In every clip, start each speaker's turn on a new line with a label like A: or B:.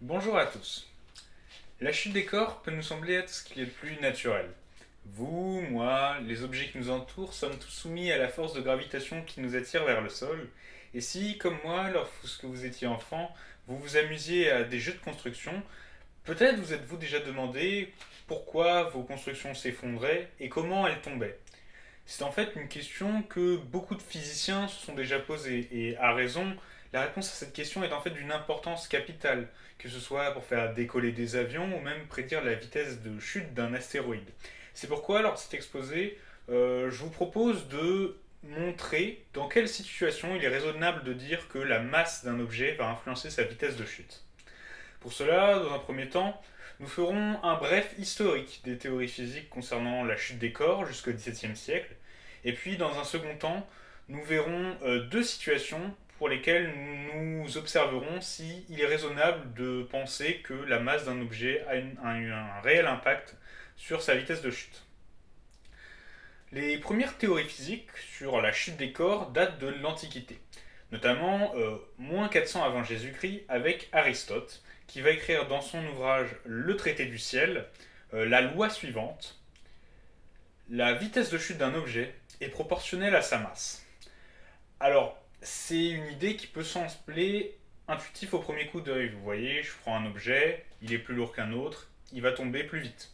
A: Bonjour à tous. La chute des corps peut nous sembler être ce qu'il y a de plus naturel. Vous, moi, les objets qui nous entourent sommes tous soumis à la force de gravitation qui nous attire vers le sol. Et si, comme moi, lorsque vous étiez enfant, vous vous amusiez à des jeux de construction, peut-être vous êtes-vous déjà demandé pourquoi vos constructions s'effondraient et comment elles tombaient. C'est en fait une question que beaucoup de physiciens se sont déjà posées, et à raison, la réponse à cette question est en fait d'une importance capitale, que ce soit pour faire décoller des avions ou même prédire la vitesse de chute d'un astéroïde. C'est pourquoi, lors de cet exposé, je vous propose de montrer dans quelle situation il est raisonnable de dire que la masse d'un objet va influencer sa vitesse de chute. Pour cela, dans un premier temps, nous ferons un bref historique des théories physiques concernant la chute des corps jusqu'au XVIIe siècle. Et puis, dans un second temps, nous verrons deux situations pour lesquelles nous observerons s'il est raisonnable de penser que la masse d'un objet a eu un réel impact sur sa vitesse de chute. Les premières théories physiques sur la chute des corps datent de l'Antiquité, notamment moins 400 avant Jésus-Christ avec Aristote, qui va écrire dans son ouvrage Le traité du ciel la loi suivante: la vitesse de chute d'un objet est proportionnelle à sa masse. Alors, c'est une idée qui peut sembler intuitive au premier coup d'œil. Vous voyez, je prends un objet, il est plus lourd qu'un autre, il va tomber plus vite.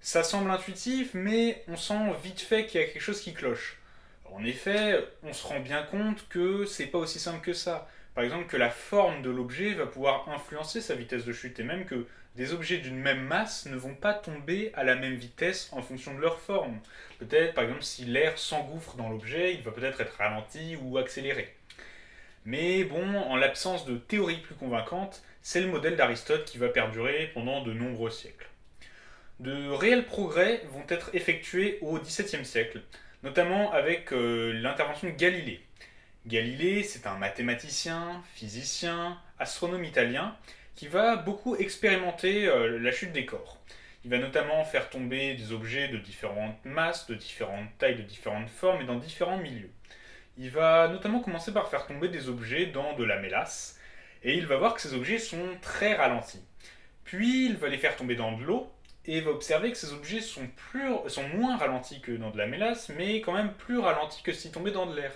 A: Ça semble intuitif, mais on sent vite fait qu'il y a quelque chose qui cloche. En effet, on se rend bien compte que c'est pas aussi simple que ça. Par exemple, que la forme de l'objet va pouvoir influencer sa vitesse de chute, et même que des objets d'une même masse ne vont pas tomber à la même vitesse en fonction de leur forme. Peut-être, par exemple, si l'air s'engouffre dans l'objet, il va peut-être être ralenti ou accéléré. Mais bon, en l'absence de théorie plus convaincante, c'est le modèle d'Aristote qui va perdurer pendant de nombreux siècles. De réels progrès vont être effectués au XVIIe siècle, notamment avec l'intervention de Galilée. Galilée, c'est un mathématicien, physicien, astronome italien qui va beaucoup expérimenter la chute des corps. Il va notamment faire tomber des objets de différentes masses, de différentes tailles, de différentes formes et dans différents milieux. Il va notamment commencer par faire tomber des objets dans de la mélasse, et il va voir que ces objets sont très ralentis. Puis il va les faire tomber dans de l'eau, et il va observer que ces objets sont moins ralentis que dans de la mélasse, mais quand même plus ralentis que s'ils tombaient dans de l'air.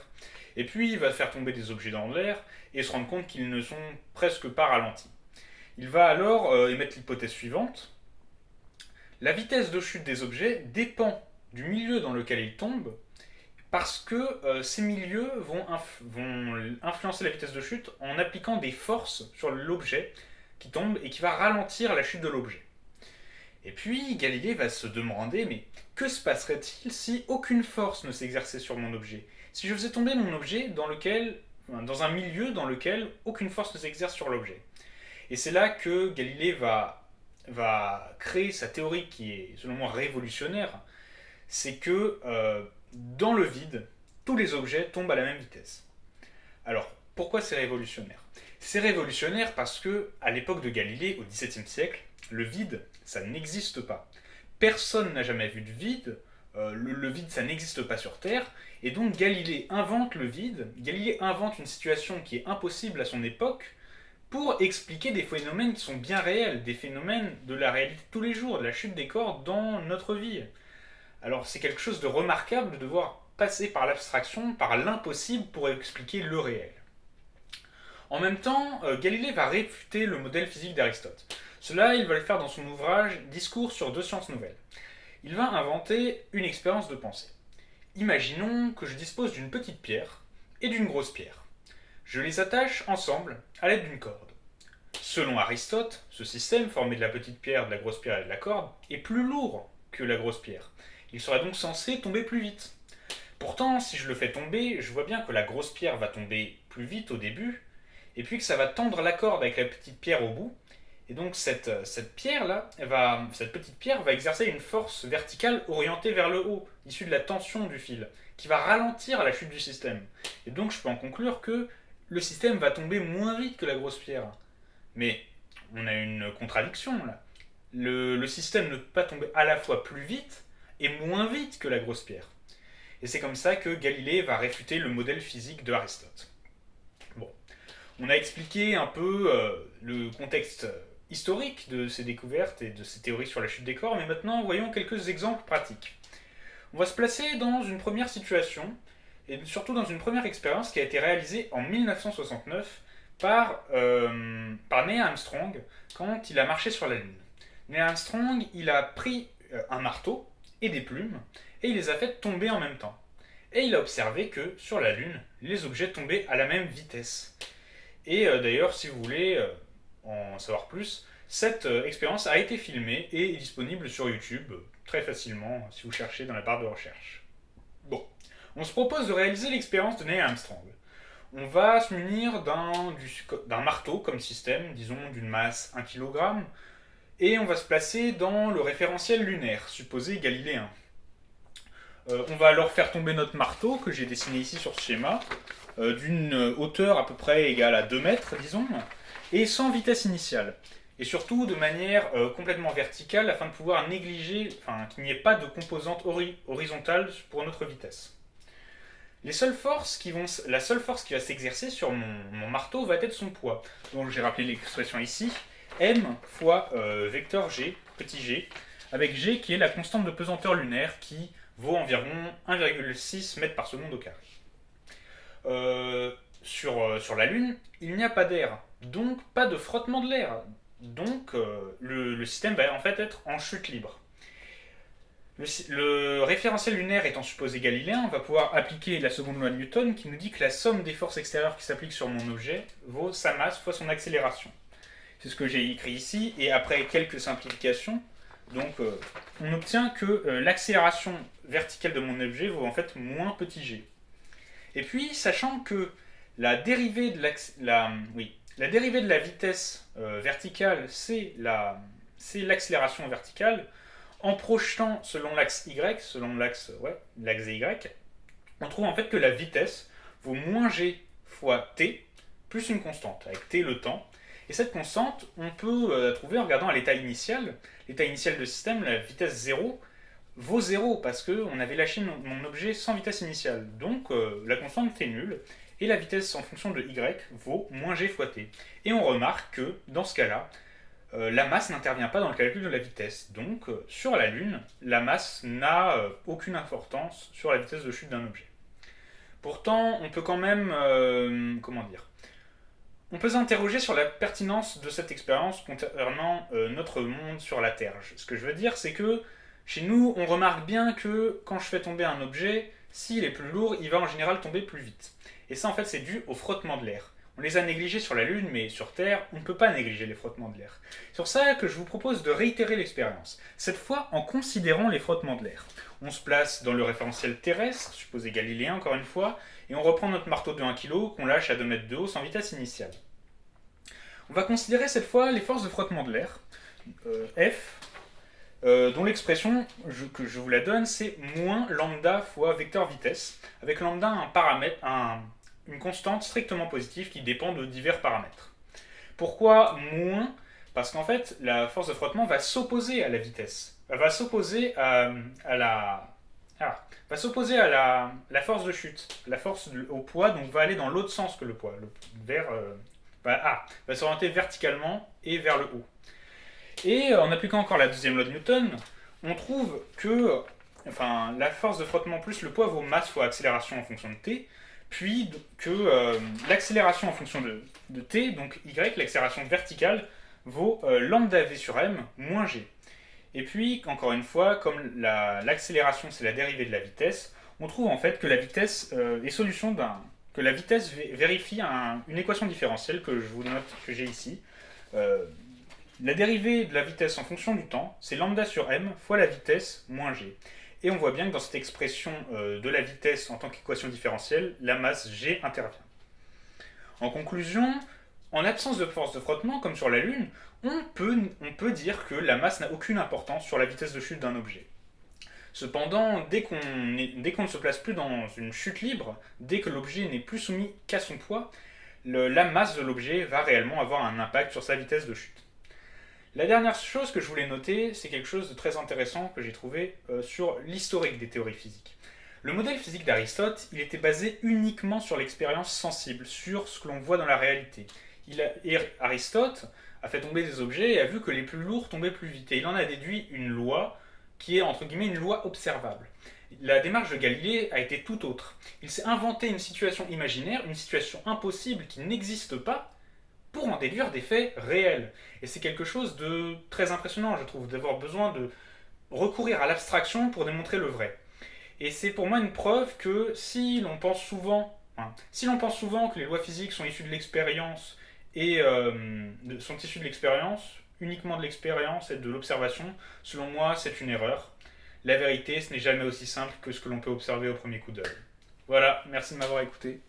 A: Et puis il va faire tomber des objets dans l'air, et se rendre compte qu'ils ne sont presque pas ralentis. Il va alors émettre l'hypothèse suivante: la vitesse de chute des objets dépend du milieu dans lequel ils tombent, parce que ces milieux vont influencer la vitesse de chute en appliquant des forces sur l'objet qui tombe et qui va ralentir la chute de l'objet. Et puis Galilée va se demander, mais que se passerait-il si aucune force ne s'exerçait sur mon objet? Si je faisais tomber mon objet dans un milieu dans lequel aucune force ne s'exerce sur l'objet. Et c'est là que Galilée va créer sa théorie qui est selon moi révolutionnaire. C'est que dans le vide, tous les objets tombent à la même vitesse. Alors, pourquoi c'est révolutionnaire? C'est révolutionnaire parce que, à l'époque de Galilée, au XVIIe siècle, le vide, ça n'existe pas. Personne n'a jamais vu de vide, le vide, ça n'existe pas sur Terre, et donc Galilée invente le vide, Galilée invente une situation qui est impossible à son époque, pour expliquer des phénomènes qui sont bien réels, des phénomènes de la réalité de tous les jours, de la chute des corps dans notre vie. Alors c'est quelque chose de remarquable de devoir passer par l'abstraction, par l'impossible pour expliquer le réel. En même temps, Galilée va réfuter le modèle physique d'Aristote. Cela, il va le faire dans son ouvrage Discours sur deux sciences nouvelles. Il va inventer une expérience de pensée. Imaginons que je dispose d'une petite pierre et d'une grosse pierre. Je les attache ensemble à l'aide d'une corde. Selon Aristote, ce système, formé de la petite pierre, de la grosse pierre et de la corde, est plus lourd que la grosse pierre. Il serait donc censé tomber plus vite. Pourtant, si je le fais tomber, je vois bien que la grosse pierre va tomber plus vite au début, et puis que ça va tendre la corde avec la petite pierre au bout. Et donc cette pierre-là, cette petite pierre va exercer une force verticale orientée vers le haut, issue de la tension du fil, qui va ralentir la chute du système. Et donc je peux en conclure que le système va tomber moins vite que la grosse pierre. Mais on a une contradiction là. Le système ne peut pas tomber à la fois plus vite et moins vite que la grosse pierre. Et c'est comme ça que Galilée va réfuter le modèle physique de Aristote. Bon, On a expliqué un peu le contexte historique de ces découvertes et de ces théories sur la chute des corps, mais maintenant voyons quelques exemples pratiques. On va se placer dans une première situation, et surtout dans une première expérience qui a été réalisée en 1969 par Neil Armstrong quand il a marché sur la Lune. Neil Armstrong, il a pris un marteau et des plumes, et il les a fait tomber en même temps. Et il a observé que sur la Lune, les objets tombaient à la même vitesse. Et d'ailleurs, si vous voulez en savoir plus, cette expérience a été filmée et est disponible sur YouTube très facilement si vous cherchez dans la barre de recherche. Bon, on se propose de réaliser l'expérience de Neil Armstrong. On va se munir d'un marteau comme système, disons d'une masse 1 kg, et on va se placer dans le référentiel lunaire, supposé galiléen. On va alors faire tomber notre marteau, que j'ai dessiné ici sur ce schéma, d'une hauteur à peu près égale à 2 mètres, disons, et sans vitesse initiale. Et surtout de manière complètement verticale afin de pouvoir négliger, qu'il n'y ait pas de composante horizontale pour notre vitesse. La seule force qui va s'exercer sur mon marteau va être son poids. Donc j'ai rappelé l'expression ici, m fois vecteur g, petit g, avec g qui est la constante de pesanteur lunaire qui vaut environ 1,6 mètres par seconde au carré. Sur la Lune, il n'y a pas d'air, donc pas de frottement de l'air. Donc le système va en fait être en chute libre. Le référentiel lunaire étant supposé galiléen, on va pouvoir appliquer la seconde loi de Newton qui nous dit que la somme des forces extérieures qui s'appliquent sur mon objet vaut sa masse fois son accélération. C'est ce que j'ai écrit ici, et après quelques simplifications, donc on obtient que l'accélération verticale de mon objet vaut en fait moins petit g. Et puis, sachant que la dérivée de la vitesse verticale, c'est l'accélération verticale, en projetant selon l'axe y, l'axe y, on trouve en fait que la vitesse vaut moins g fois t, plus une constante, avec t le temps. Et cette constante, on peut la trouver en regardant à l'état initial. L'état initial de système, la vitesse 0, vaut 0 parce qu'on avait lâché mon objet sans vitesse initiale. Donc la constante est nulle et la vitesse en fonction de y vaut moins g fois t. Et on remarque que dans ce cas-là, la masse n'intervient pas dans le calcul de la vitesse. Donc sur la Lune, la masse n'a aucune importance sur la vitesse de chute d'un objet. Pourtant, on peut quand même, on peut s'interroger sur la pertinence de cette expérience concernant notre monde sur la Terre. Ce que je veux dire, c'est que chez nous, on remarque bien que quand je fais tomber un objet, s'il est plus lourd, il va en général tomber plus vite. Et ça, en fait, c'est dû au frottement de l'air. On les a négligés sur la Lune, mais sur Terre, on ne peut pas négliger les frottements de l'air. C'est pour ça que je vous propose de réitérer l'expérience, cette fois en considérant les frottements de l'air. On se place dans le référentiel terrestre, supposé galiléen encore une fois, et on reprend notre marteau de 1 kg qu'on lâche à 2 mètres de haut sans vitesse initiale. On va considérer cette fois les forces de frottement de l'air, F, dont l'expression que je vous la donne, c'est moins lambda fois vecteur vitesse, avec lambda un paramètre, une constante strictement positive qui dépend de divers paramètres. Pourquoi moins? Parce qu'en fait, la force de frottement va s'opposer à la vitesse. Elle va s'opposer à la force de chute. La force au poids donc, va aller dans l'autre sens que le poids. Va s'orienter verticalement et vers le haut. Et en appliquant encore la deuxième loi de Newton, on trouve que la force de frottement plus le poids vaut masse fois accélération en fonction de t, puis que l'accélération en fonction de t, donc y, l'accélération verticale, vaut lambda v sur m moins g. Et puis, encore une fois, comme l'accélération c'est la dérivée de la vitesse, on trouve en fait que la vitesse que la vitesse vérifie une équation différentielle que je vous note, que j'ai ici. La dérivée de la vitesse en fonction du temps, c'est lambda sur m fois la vitesse moins g. Et on voit bien que dans cette expression de la vitesse en tant qu'équation différentielle, la masse g intervient. En conclusion, en absence de force de frottement, comme sur la Lune, on peut dire que la masse n'a aucune importance sur la vitesse de chute d'un objet. Cependant, dès qu'on ne se place plus dans une chute libre, dès que l'objet n'est plus soumis qu'à son poids, la masse de l'objet va réellement avoir un impact sur sa vitesse de chute. La dernière chose que je voulais noter, c'est quelque chose de très intéressant que j'ai trouvé sur l'historique des théories physiques. Le modèle physique d'Aristote, il était basé uniquement sur l'expérience sensible, sur ce que l'on voit dans la réalité. Aristote a fait tomber des objets et a vu que les plus lourds tombaient plus vite. Et il en a déduit une loi qui est entre guillemets une loi observable. La démarche de Galilée a été tout autre. Il s'est inventé une situation imaginaire, une situation impossible qui n'existe pas, pour en déduire des faits réels. Et c'est quelque chose de très impressionnant, je trouve, d'avoir besoin de recourir à l'abstraction pour démontrer le vrai. Et c'est pour moi une preuve que si l'on pense souvent que les lois physiques sont issues de l'expérience sont issues de l'expérience, uniquement de l'expérience et de l'observation, selon moi c'est une erreur. La vérité, ce n'est jamais aussi simple que ce que l'on peut observer au premier coup d'œil. Voilà, merci de m'avoir écouté.